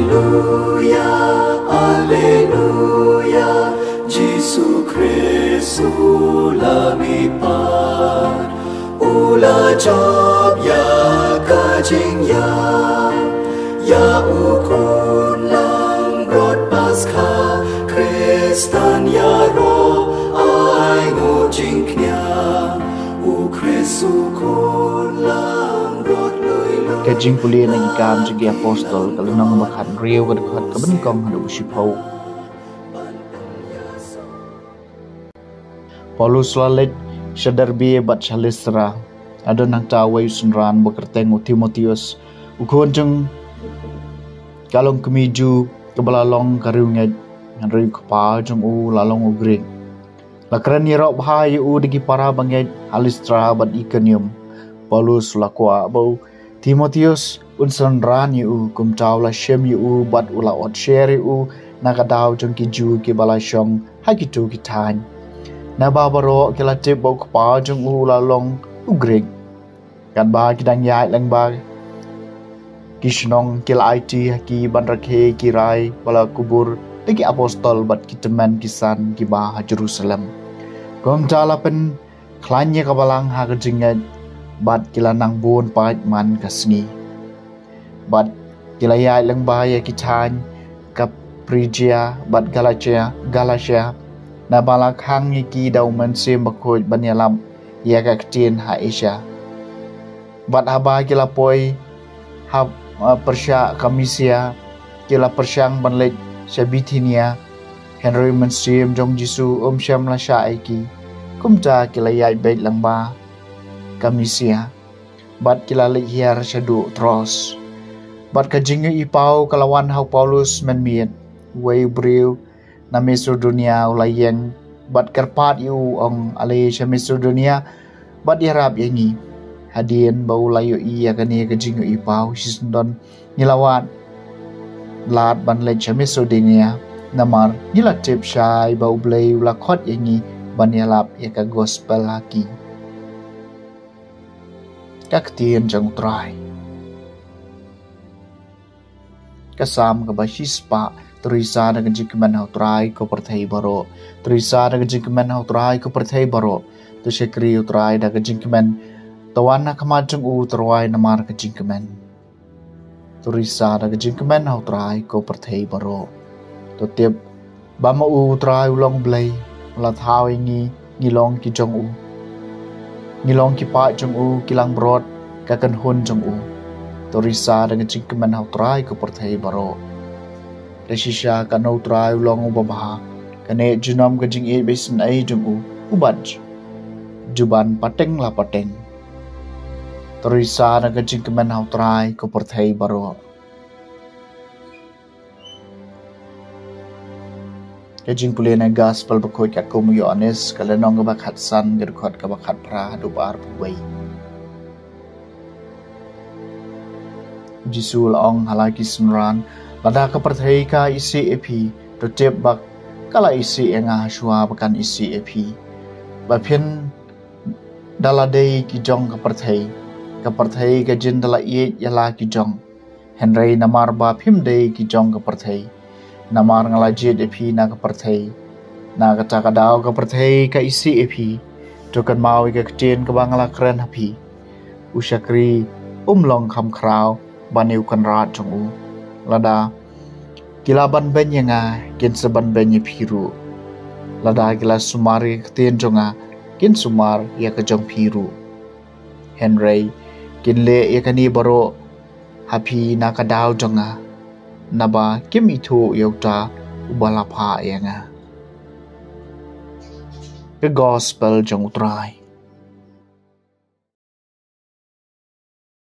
Alleluia, Alleluia, Jesu Kristus lamipat, ula job ya kajing ya ukun lang rot paskha, Kristan ya ro ai ngujing knya, u Kristus kun lang rot lui. Kajing puli na ikam jigi apostol kalau nang makan riau kadakhat kabenkong hadu sipau. Paulus lalit syadar biye bat chalisra ada nang tawai sunran bekerteng Timotius ukon jeng kalong kemiju kebalalong karunget ngari kapa jeng u lalong ugring lakran yirok bahaya u digi para banget Alistra bat Iconium. Paulus lakwa bau Timotius unsanran yu kum tawla shem yu bat ula ot share yu nakadaw jeng kiju ke balashong hakitu kitan na babaro kila tip bau kapa jeng u lalong ugring kan ba kidang yai lang ba kishnong kila IT haki bandrakhe kirai bala kubur lagi apostol bat kiteman kisan kiba Jerusalem kom jala pen klanya kabalang ha kejingat bat kila nang bun pait man kasngi bat kila yai lang ba ya kitan kap Phrygia bat Galatia na balak hang iki daw man sim bakoj banyalam ya ka ktien ha Asia bat haba kila poi ha Persya Kamisia kila persyang banlet Sabitinia Henry man sim jong Jisu syam la sha iki kumta kila yai bait lang ba Kamisia bat kila lihiar syadu tros bat kajingi ipau kalawan hau Paulus menmiet wei briu na Macedonia ulayeng bat karpat yu ong ale sya Macedonia bat yarap yangi hadien bau layo iya kani kajingi ipau sisndon nilawat lat ban le sya Macedonia namar nilatip syai bau blei ulakot yangi ban yalap ya ka gospel haki kaktien jang trai kasam ka basispa terisa dengan jikman hau trai ko perthai baro terisa dengan jikman hau trai ko perthai baro tu sekri utrai da jikman tawana kamajung u terwai namar ka jikman terisa dengan jikman hau trai ko perthai baro tu tiap bama u trai ulong blai la thau ini ngilong ki jong u ngilong ki pa jong u kilang brod ka kan hun jong u torisa dengan jingkeman hau trai ko perthai baro resisha kan hau trai ulong u babha kane junom ka jing e besin ai jong u ubaj juban pateng la pateng torisa dengan jingkeman hau trai ko perthai baro kajing pulena gospel bakoi kat ko Yohanes kalenong ka bakhat san gerkhot ka bakhat pra dubar puwei Jisul ong halaki sunran lada ka perthai ka isi epi to tep bak kala isi enga shua bakan isi epi baphen daladei ki jong ka perthai ka jin dala ye yala ki jong Henry namar ba phim dei ki jong ka perthai namar ngalaje epi na ka perthai na ka takadaw ka perthai ka isi epi to kan mawi ka ktien ka bangala kren hapi usyakri umlong kham kraw baniu kan rat jong u lada kilaban benyanga kin seban benye piru lada kila sumari ktien jonga kin sumar ya ka jong piru Henry kin le ya kani baro hapi na ka daw jonga naba kim itu yauta ubala pha yanga the gospel jong utrai